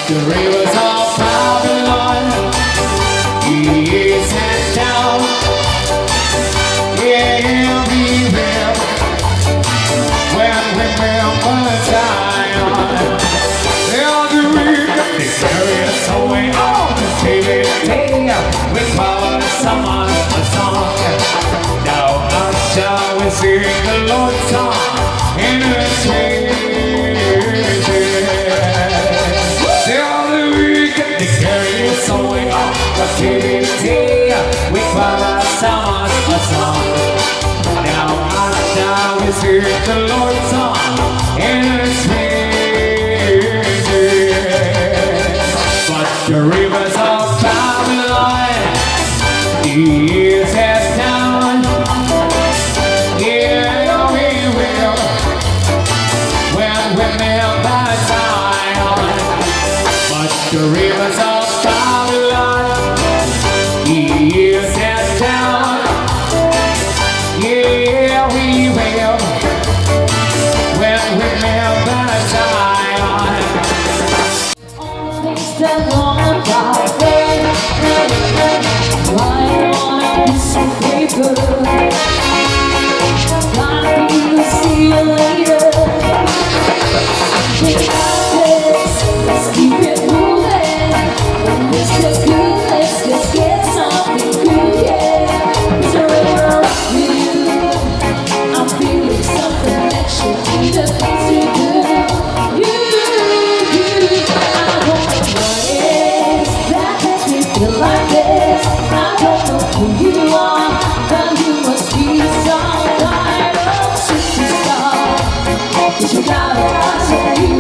The rivers of Babylon, east and down, everywhere. When we remember Zion, they'll do it. They carry us away on the day with power, summon a song. Now I shall sing the Lord's song in the street. Captivity, we follow someone a song. Now I shall hear the Lord's song in the street. But the rivers of Babylon, the years have down. Yeah, we will when we remember Zion. But the rivers of Babylon, years and down, yeah, we will when we remember Zion. All things that long about I wanna be so paper. Gotta be see you later. Let's keep it moving. When this is good, let's just get something good, yeah. It's a river of you. I'm feeling something that you need to do. I don't know what it is that makes me feel like this. I don't know who you are, but you must be some kind of superstar. 'Cause you got a rise and you